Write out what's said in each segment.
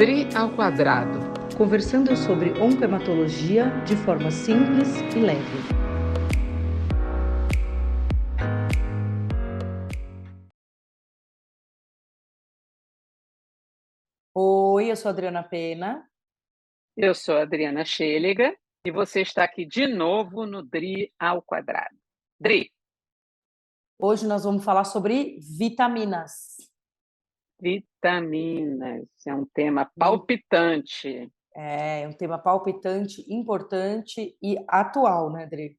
Dri ao quadrado. Conversando sobre oncohematologia de forma simples e leve. Oi, eu sou a Adriana Pena. Eu sou a Adriana Schelliger e você está aqui de novo no Dri ao quadrado. Dri, Hoje nós vamos falar sobre vitaminas. vitaminas, é um tema palpitante. É um tema palpitante, importante e atual, né, Adri?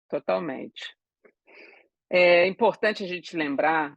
Totalmente. É importante a gente lembrar,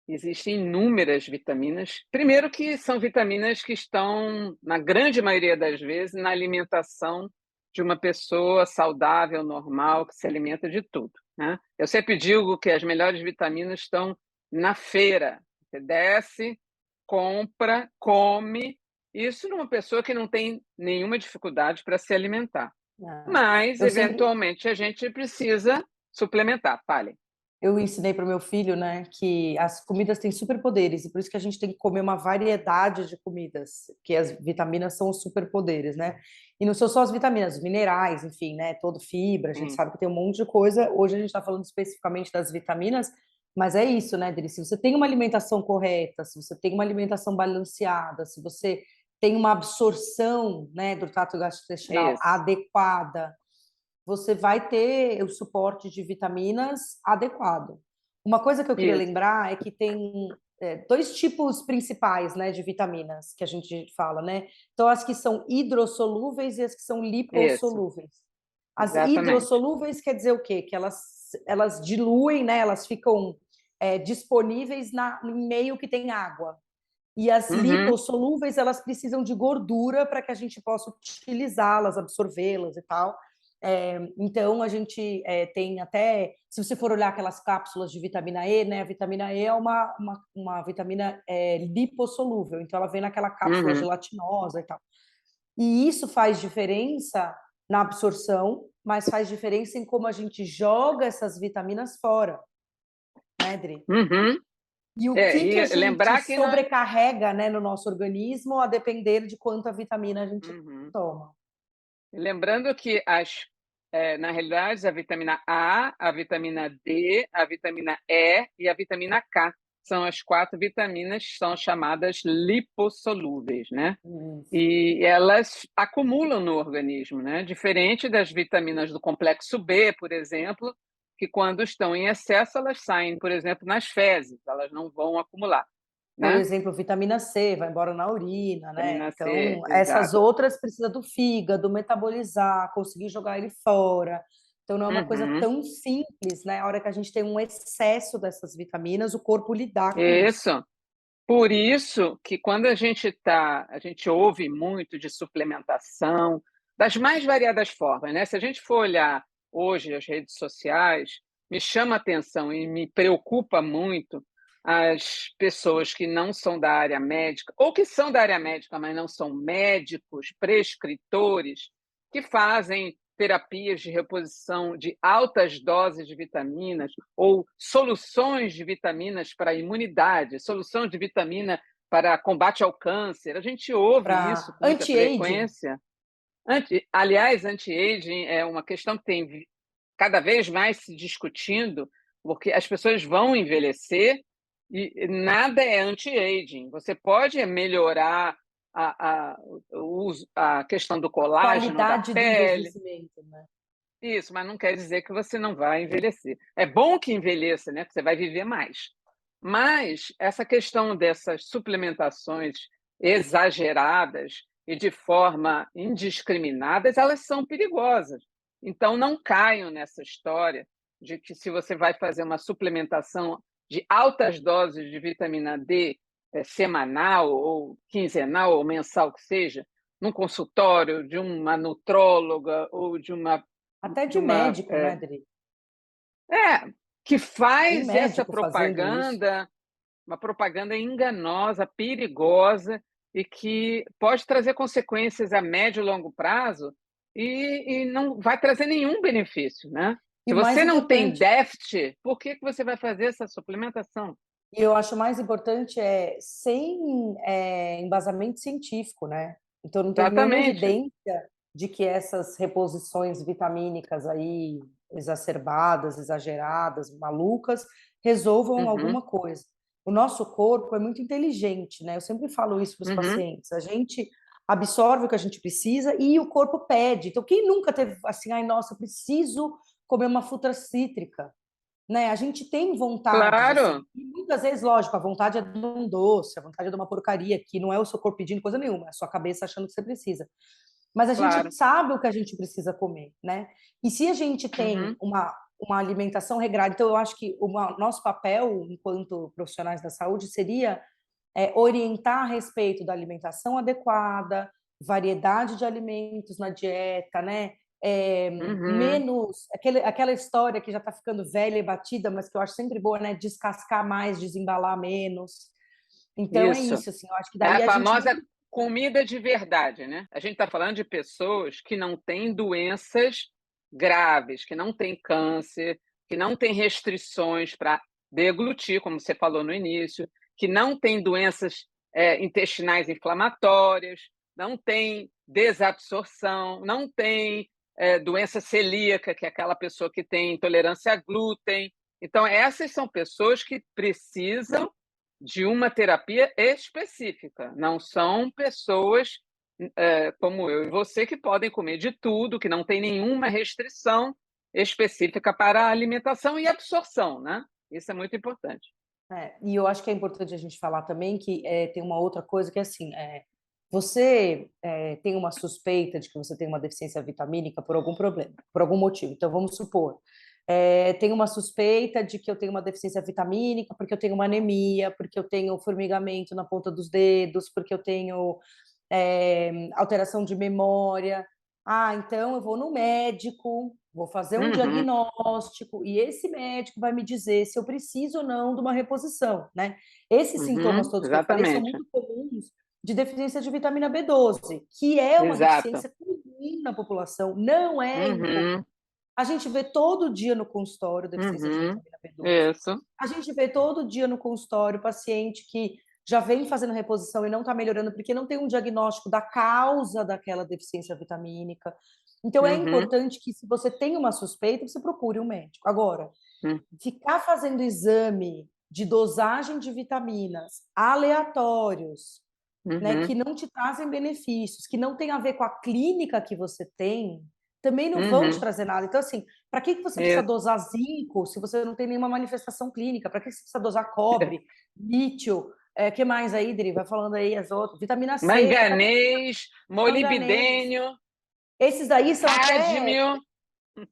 existem inúmeras vitaminas. Primeiro que são vitaminas que estão, na grande maioria das vezes, na alimentação de uma pessoa saudável, normal, que se alimenta de tudo, né? Eu sempre digo que as melhores vitaminas estão na feira. Você desce, compra, come, isso numa pessoa que não tem nenhuma dificuldade para se alimentar. Ah, Mas, eu sempre, eventualmente, a gente precisa suplementar. Fale. eu ensinei para o meu filho, né, que as comidas têm superpoderes e por isso que a gente tem que comer uma variedade de comidas, que as vitaminas são os superpoderes, né? E não são só as vitaminas, os minerais, enfim, né? Todo fibra, a gente Sim. sabe que tem um monte de coisa. Hoje a gente está falando especificamente das vitaminas, mas é isso, né, Dri? Se você tem uma alimentação correta, se você tem uma alimentação balanceada, se você tem uma absorção, né, do trato gastrointestinal Isso, adequada, você vai ter o suporte de vitaminas adequado. Uma coisa que eu queria isso, lembrar é que tem dois tipos principais, né, de vitaminas que a gente fala, né? Então, as que são hidrossolúveis e as que são isso, lipossolúveis. As exatamente. hidrossolúveis quer dizer o quê? Que elas diluem, né? Elas ficam disponíveis em meio que tem água. E as Uhum, lipossolúveis, elas precisam de gordura para que a gente possa utilizá-las, absorvê-las e tal. Então, a gente tem até, se você for olhar aquelas cápsulas de vitamina E, né? A vitamina E é uma vitamina lipossolúvel, então ela vem naquela cápsula uhum. gelatinosa e tal. E isso faz diferença na absorção, mas faz diferença em como a gente joga essas vitaminas fora, né, Dri? Uhum. E o que a E gente lembrar que na. sobrecarrega, né, no nosso organismo a depender de quanta vitamina a gente Uhum. toma. Lembrando que na realidade, a vitamina A, vitamina D, a vitamina E e a vitamina K são as quatro vitaminas que são chamadas lipossolúveis, né? Isso. E elas acumulam no organismo, né? Diferente das vitaminas do complexo B, por exemplo, que quando estão em excesso, elas saem, por exemplo, nas fezes, elas não vão acumular, Por né? exemplo, vitamina C vai embora na urina, né? Vitamina C, Então, essas exato. outras precisa do fígado metabolizar, conseguir jogar ele fora. Então, não é uma coisa Uhum. tão simples, né? A hora que a gente tem um excesso dessas vitaminas, o corpo lidar com isso. Isso. Por isso que quando a gente ouve muito de suplementação, das mais variadas formas, né? Se a gente for olhar hoje as redes sociais, me chama a atenção e me preocupa muito as pessoas que não são da área médica, ou que são da área médica, mas não são médicos, prescritores, que fazem terapias de reposição de altas doses de vitaminas ou soluções de vitaminas para a imunidade, solução de vitamina para combate ao câncer. A gente ouve isso Para com muita anti-aging, frequência. Aliás, anti-aging é uma questão que tem cada vez mais se discutindo, porque as pessoas vão envelhecer e nada é anti-aging. Você pode melhorar a questão do colágeno da qualidade do pele, envelhecimento, né? isso, mas não quer dizer que você não vai envelhecer. É bom que envelheça, né? Porque você vai viver mais. Mas essa questão dessas suplementações exageradas e de forma indiscriminadas, elas são perigosas. Então, não caiam nessa história de que se você vai fazer uma suplementação de altas doses de vitamina D semanal ou quinzenal ou mensal que seja, num consultório de uma nutróloga ou Até de de uma médico, né, Dri? que Tem faz essa médico fazendo isso. propaganda, uma propaganda enganosa, perigosa e que pode trazer consequências a médio e longo prazo e não vai trazer nenhum benefício, né? E Se o mais você não tem importante, déficit, por que você vai fazer essa suplementação? E eu acho mais importante sem embasamento científico, né? Então não tem nenhuma Exatamente. evidência de que essas reposições vitamínicas aí exacerbadas, exageradas, malucas, resolvam Uhum, alguma coisa. O nosso corpo é muito inteligente, né? Eu sempre falo isso para os uhum. pacientes. A gente absorve o que a gente precisa e o corpo pede. Então, quem nunca teve assim, ai, nossa, eu preciso comer uma fruta cítrica, né? A gente tem vontades assim. Claro, E muitas vezes, lógico, a vontade é de um doce, a vontade é de uma porcaria, que não é o seu corpo pedindo coisa nenhuma, é a sua cabeça achando que você precisa. Mas a gente claro. sabe o que a gente precisa comer, né? E se a gente tem Uhum, uma alimentação regrada, então eu acho que o nosso papel enquanto profissionais da saúde seria orientar a respeito da alimentação adequada, variedade de alimentos na dieta, né? uhum. Menos aquela história que já está ficando velha e batida, mas que eu acho sempre boa, né? Descascar mais, desembalar menos. Então é Isso. isso, assim, eu acho que É a daí a gente não. famosa comida de verdade, né? A gente está falando de pessoas que não têm doenças graves, que não têm câncer, que não têm restrições para deglutir, como você falou no início, que não têm doenças intestinais inflamatórias, não têm desabsorção, não têm doença celíaca, que é aquela pessoa que tem intolerância a glúten. Então, essas são pessoas que precisam de uma terapia específica. Não são pessoas como eu e você que podem comer de tudo, que não tem nenhuma restrição específica para a alimentação e absorção, né? Isso é muito importante. E eu acho que é importante a gente falar também que tem uma outra coisa que é assim, você tem uma suspeita de que você tem uma deficiência vitamínica por algum problema, por algum motivo. Então, vamos supor, tenho uma suspeita de que eu tenho uma deficiência vitamínica porque eu tenho uma anemia, porque eu tenho formigamento na ponta dos dedos, porque eu tenho alteração de memória. Ah, então eu vou no médico, vou fazer um Uhum, diagnóstico e esse médico vai me dizer se eu preciso ou não de uma reposição, né? Esses sintomas uhum, todos que eu falei são exatamente. muito comuns de deficiência de vitamina B12, que é uma Exato. deficiência comum na população, não é incomum. Uhum, A gente vê todo dia no consultório deficiência de uhum, vitamina B12. isso. A gente vê todo dia no consultório paciente que já vem fazendo reposição e não está melhorando porque não tem um diagnóstico da causa daquela deficiência vitamínica. Então, é Uhum, importante que, se você tem uma suspeita, você procure um médico. Agora, uhum, ficar fazendo exame de dosagem de vitaminas aleatórios, né, uhum, que não te trazem benefícios, que não tem a ver com a clínica que você tem, também não vão te uhum, trazer nada. Então, assim, para que você precisa isso. dosar zinco se você não tem nenhuma manifestação clínica? Para que você precisa dosar cobre, lítio, que mais aí, Dri? Vai falando aí as outras. Vitamina C. Para que Manganês, manganês? molibdênio, Esses daí são até cádmio.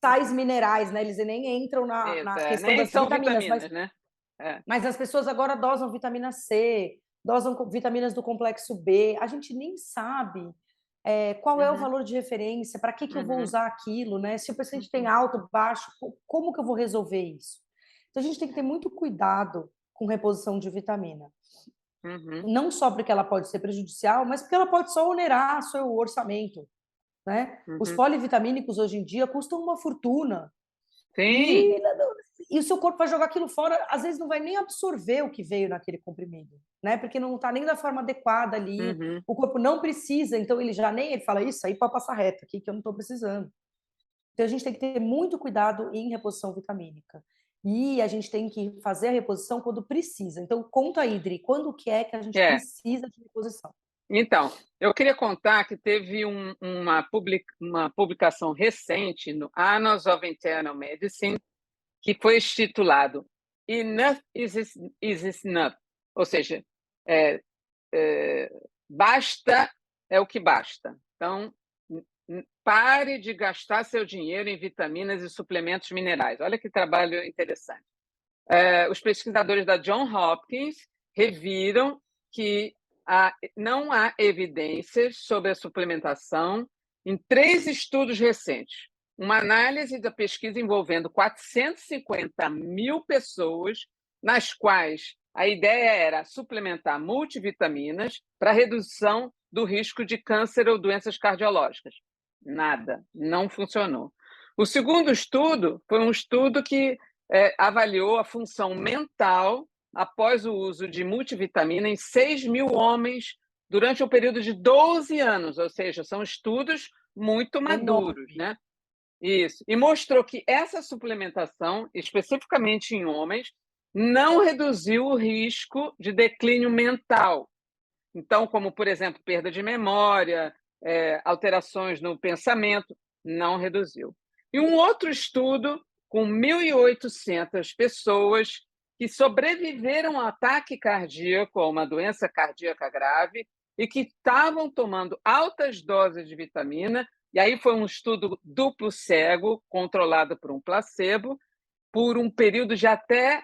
sais minerais, né? Eles nem entram Isso, na questão nem das são vitaminas, vitaminas, né? É. mas as pessoas agora dosam vitamina C, dosam vitaminas do complexo B. A gente nem sabe qual é o Uhum, valor de referência, para que eu vou uhum, usar aquilo, né? Se o paciente tem uhum, alto, baixo, como que eu vou resolver isso? Então, a gente tem que ter muito cuidado com reposição de vitamina. uhum, Não só porque ela pode ser prejudicial, mas porque ela pode só onerar seu orçamento, né? Os uhum. polivitamínicos hoje em dia custam uma fortuna. Sim. E o seu corpo vai jogar aquilo fora, às vezes não vai nem absorver o que veio naquele comprimido, né? Porque não está nem da forma adequada ali, Uhum. o corpo não precisa, então ele fala isso aí pode passar reto aqui que eu não estou precisando. Então a gente tem que ter muito cuidado em reposição vitamínica. E a gente tem que fazer a reposição quando precisa. Então conta aí, Dri, quando que é que a gente É. precisa de reposição? Então, eu queria contar que teve uma publicação recente no Annals of Internal Medicine que foi intitulado Enough is Enough, ou seja, é, é, basta é o que basta. Então, pare de gastar seu dinheiro em vitaminas e suplementos minerais. Olha que trabalho interessante. Os pesquisadores da Johns Hopkins reviram que não há evidências sobre a suplementação em 3 estudos recentes. Uma análise da pesquisa envolvendo 450 mil pessoas, nas quais a ideia era suplementar multivitaminas para redução do risco de câncer ou doenças cardiológicas. Nada, não funcionou. O segundo estudo foi um estudo que avaliou a função mental, após o uso de multivitamina em 6.000 homens durante um período de 12 anos, ou seja, são estudos muito maduros, Enorme. né? Isso. E mostrou que essa suplementação, especificamente em homens, não reduziu o risco de declínio mental. Então, como, por exemplo, perda de memória, alterações no pensamento, não reduziu. E um outro estudo com 1.800 pessoas que sobreviveram a ataque cardíaco, a uma doença cardíaca grave, e que estavam tomando altas doses de vitamina, e aí foi um estudo duplo cego, controlado por um placebo, por um período de até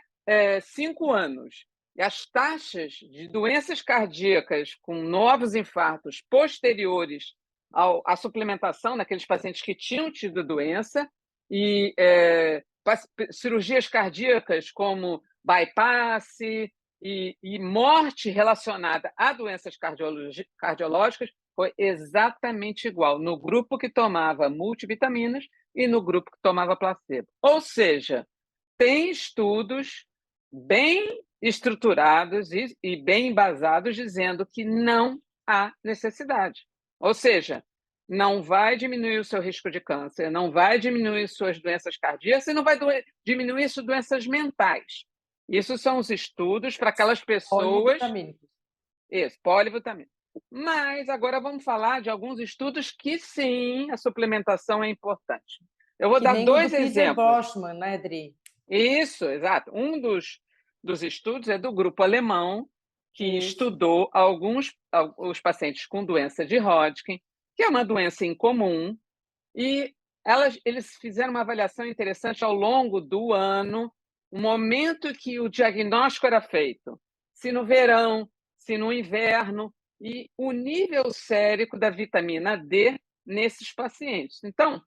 5 anos. E as taxas de doenças cardíacas com novos infartos posteriores à suplementação naqueles pacientes que tinham tido doença e cirurgias cardíacas como bypass e morte relacionada a doenças cardiológicas foi exatamente igual no grupo que tomava multivitaminas e no grupo que tomava placebo. Ou seja, tem estudos bem estruturados e bem embasados dizendo que não há necessidade. Ou seja, não vai diminuir o seu risco de câncer, não vai diminuir suas doenças cardíacas e não vai diminuir suas doenças mentais. Isso são os estudos para aquelas pessoas. Polivitamínicos. Isso, polivitamina. Mas agora vamos falar de alguns estudos que sim, a suplementação é importante. Eu vou Que dar nem o do 2 Peter exemplos. Boschman, né, Dri? Isso, exato. Um dos estudos é do grupo alemão, que Isso. estudou os pacientes com doença de Hodgkin, que é uma doença incomum, e eles fizeram uma avaliação interessante ao longo do ano, o momento que o diagnóstico era feito, se no verão, se no inverno, e o nível sérico da vitamina D nesses pacientes. Então,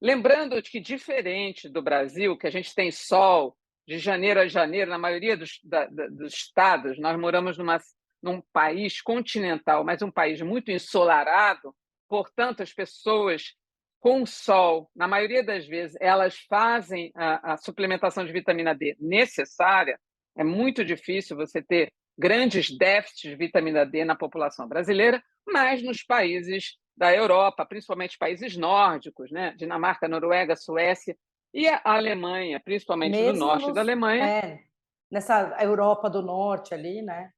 lembrando que, diferente do Brasil, que a gente tem sol de janeiro a janeiro, na maioria dos estados, nós moramos num país continental, mas um país muito ensolarado, portanto, as pessoas com sol, na maioria das vezes, elas fazem a suplementação de vitamina D necessária. É muito difícil você ter grandes déficits de vitamina D na população brasileira, mas nos países da Europa, principalmente países nórdicos, né? Dinamarca, Noruega, Suécia e a Alemanha, principalmente do Mesmo norte da Alemanha, nessa Europa do Norte ali, né?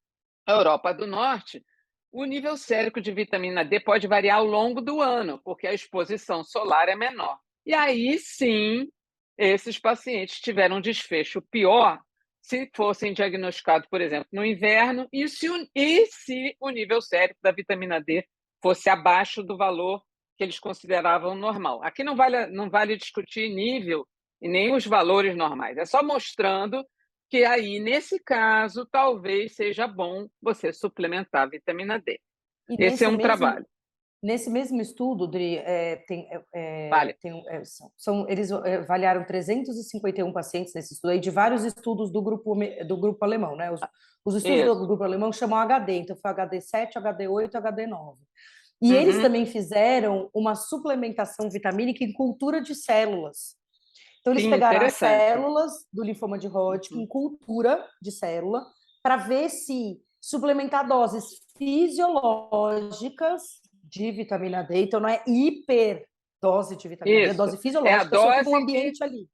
a Europa do Norte, o nível sérico de vitamina D pode variar ao longo do ano, porque a exposição solar é menor. E aí sim, esses pacientes tiveram um desfecho pior se fossem diagnosticados, por exemplo, no inverno, e se o nível sérico da vitamina D fosse abaixo do valor que eles consideravam normal. Aqui não vale discutir nível e nem os valores normais, é só mostrando que aí, nesse caso, talvez seja bom você suplementar a vitamina D. E Esse é um trabalho. nesse mesmo estudo, Dri, Vale. eles avaliaram 351 pacientes nesse estudo aí, de vários estudos do grupo alemão, né? Os estudos Isso. do grupo alemão chamam HD, então foi HD7, HD8, HD9. E eles Uhum. também fizeram uma suplementação vitamínica em cultura de células. Então, eles Sim, pegaram as interessante. células do linfoma de Hodgkin, Uhum. cultura de célula, para ver se suplementar doses fisiológicas de vitamina D. Então, não é hiperdose de vitamina D, é Isso. dose É a fisiológica, se ocupa o dose que. ambiente ali.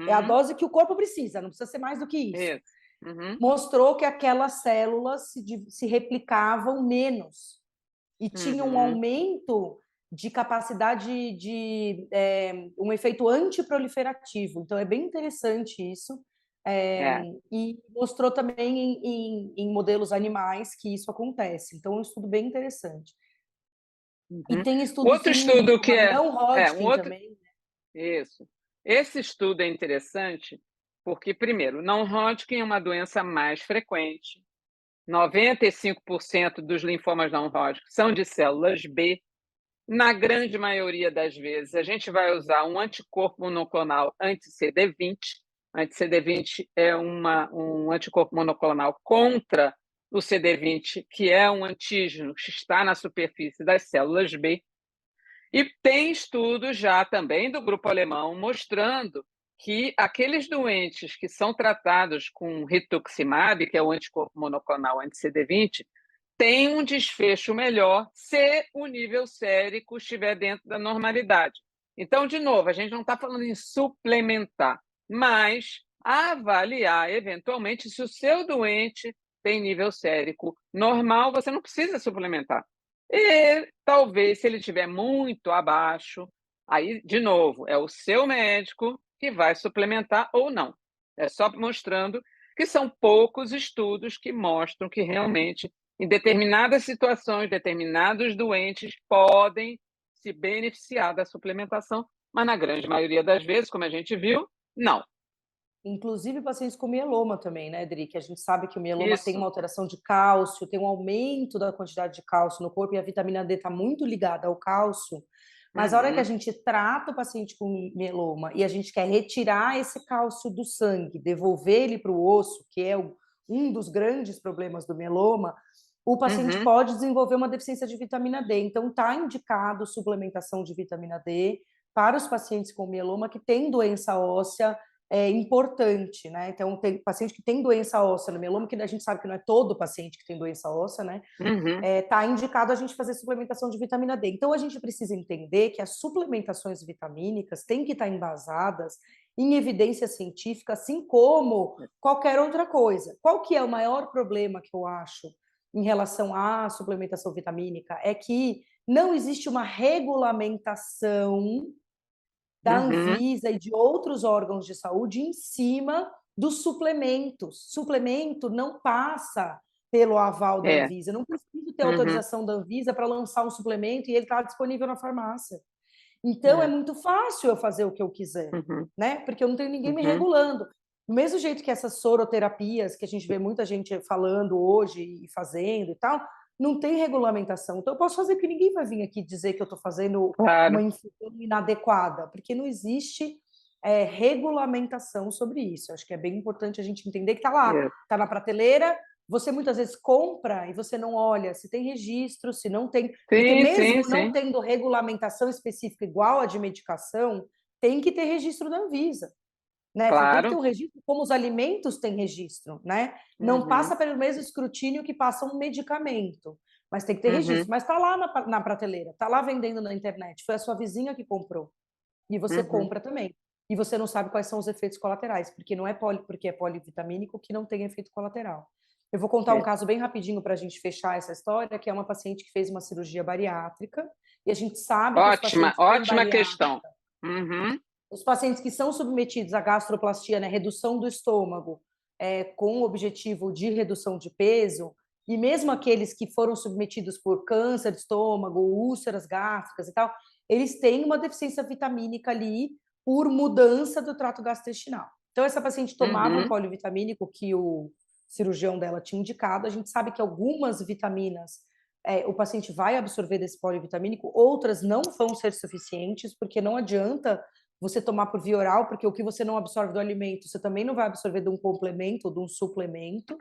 É a Uhum. dose que o corpo precisa, não precisa ser mais do que isso. Isso. Uhum. Mostrou que aquelas células se replicavam menos e tinha um Uhum. aumento de capacidade um efeito antiproliferativo. Então, é bem interessante isso. É. E mostrou também em modelos animais que isso acontece. Então, é um estudo bem interessante. E Uhum. tem estudo, Outro sim, em estudo que não um Hodgkin outro. também. Isso. Esse estudo é interessante porque, primeiro, não Hodgkin é uma doença mais frequente. 95% dos linfomas não Hodgkin são de células B. Na grande maioria das vezes, a gente vai usar um anticorpo monoclonal anti-CD20. Anti-CD20 é um anticorpo monoclonal contra o CD20, que é um antígeno que está na superfície das células B. E tem estudos já também do grupo alemão mostrando que aqueles doentes que são tratados com rituximab, que é o anticorpo monoclonal anti-CD20, têm um desfecho melhor se o nível sérico estiver dentro da normalidade. Então, de novo, a gente não está falando em suplementar, mas avaliar, eventualmente, se o seu doente tem nível sérico normal, você não precisa suplementar. E talvez, se ele estiver muito abaixo, aí, de novo, é o seu médico que vai suplementar ou não. É só mostrando que são poucos estudos que mostram que realmente, em determinadas situações, determinados doentes podem se beneficiar da suplementação, mas na grande maioria das vezes, como a gente viu, não. Inclusive pacientes com mieloma também, né, Dri? Que a gente sabe que o mieloma tem uma Isso. alteração de cálcio, tem um aumento da quantidade de cálcio no corpo e a vitamina D está muito ligada ao cálcio. Mas a hora que a Uhum. gente trata o paciente com mieloma e a gente quer retirar esse cálcio do sangue, devolver ele para o osso, que é um dos grandes problemas do mieloma, o paciente Uhum. pode desenvolver uma deficiência de vitamina D. Então, está indicado suplementação de vitamina D para os pacientes com mieloma que têm doença óssea importante, né? Então, tem paciente que tem doença óssea no mieloma, que a gente sabe que não é todo paciente que tem doença óssea, né? Uhum. Tá indicado a gente fazer suplementação de vitamina D. Então, a gente precisa entender que as suplementações vitamínicas têm que estar embasadas em evidência científica, assim como qualquer outra coisa. Qual que é o maior problema que eu acho em relação à suplementação vitamínica? É que não existe uma regulamentação da Uhum. Anvisa e de outros órgãos de saúde em cima dos suplementos. Suplemento não passa pelo aval da É. Anvisa. Eu não preciso ter Uhum. autorização da Anvisa para lançar um suplemento e ele está disponível na farmácia. Então é É. muito fácil eu fazer o que eu quiser, Uhum. né? Porque eu não tenho ninguém me Uhum. regulando. Do mesmo jeito que essas soroterapias que a gente vê muita gente falando hoje e fazendo e tal, não tem regulamentação. Então eu posso fazer que ninguém vai vir aqui dizer que eu estou fazendo uma Claro. infusão inadequada, porque não existe regulamentação sobre isso. Acho que é bem importante a gente entender que está lá, É. está na prateleira. Você muitas vezes compra e você não olha se tem registro, se não tem, porque Sim, sim, mesmo não sim. tendo regulamentação específica igual a de medicação, tem que ter registro da Anvisa, né? Você tem que ter Claro. um registro, como os alimentos têm registro, né? Não Uhum. passa pelo mesmo escrutínio que passa um medicamento, mas tem que ter registro. Uhum. Mas está lá na prateleira, está lá vendendo na internet. Foi a sua vizinha que comprou e você Uhum. compra também. E você não sabe quais são os efeitos colaterais, porque não é porque é polivitamínico que não tem efeito colateral. Eu vou contar um É. caso bem rapidinho para a gente fechar essa história, que é uma paciente que fez uma cirurgia bariátrica, e a gente sabe que os Ótima, pacientes com ótima bariátrica, questão. Uhum. os pacientes que são submetidos à gastroplastia, né, redução do estômago, com o objetivo de redução de peso, e mesmo aqueles que foram submetidos por câncer de estômago, úlceras gástricas e tal, eles têm uma deficiência vitamínica ali por mudança do trato gastrointestinal. Então, essa paciente tomava um Uhum. polivitamínico que o cirurgião dela tinha indicado. A gente sabe que algumas vitaminas o paciente vai absorver desse polivitamínico, outras não vão ser suficientes, porque não adianta você tomar por via oral, porque o que você não absorve do alimento, você também não vai absorver de um complemento ou de um suplemento.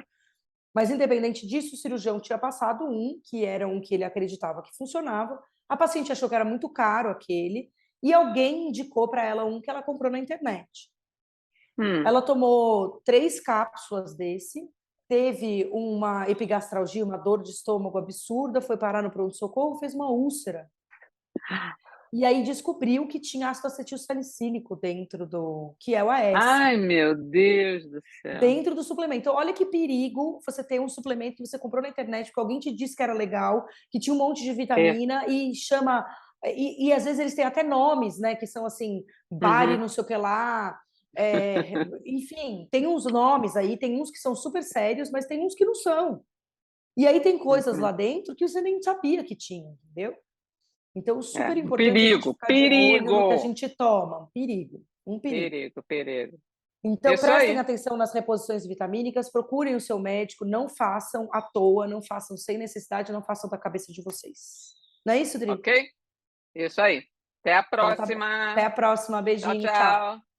Mas, independente disso, o cirurgião tinha passado que era um que ele acreditava que funcionava. A paciente achou que era muito caro aquele, e alguém indicou para ela que ela comprou na internet. Hum. Ela tomou 3 cápsulas desse, teve uma epigastralgia, uma dor de estômago absurda, foi parar no pronto-socorro, fez uma úlcera. E aí descobriu que tinha ácido acetilsalicílico dentro que é o AS, Ai, meu Deus do céu. dentro do suplemento. Então, olha que perigo você ter um suplemento que você comprou na internet, porque alguém te disse que era legal, que tinha um monte de É. vitamina e chama. E às vezes eles têm até nomes, né? Que são assim, Bari, Uhum. não sei o que lá. Enfim, tem uns nomes aí, tem uns que são super sérios, mas tem uns que não são. E aí tem coisas lá Uhum. dentro que você nem sabia que tinha, entendeu? Então, É. super importante a gente Perigo, ficar de olho no que a perigo, gente toma. Um perigo, um perigo. perigo, perigo. Então, Isso prestem aí. atenção nas reposições vitamínicas, procurem o seu médico, não façam à toa, não façam sem necessidade, não façam da cabeça de vocês. Não é isso, Dri? Ok? Isso aí. Até a Então tá bom. Até próxima. a próxima. Tchau, Beijinho, tchau. tchau.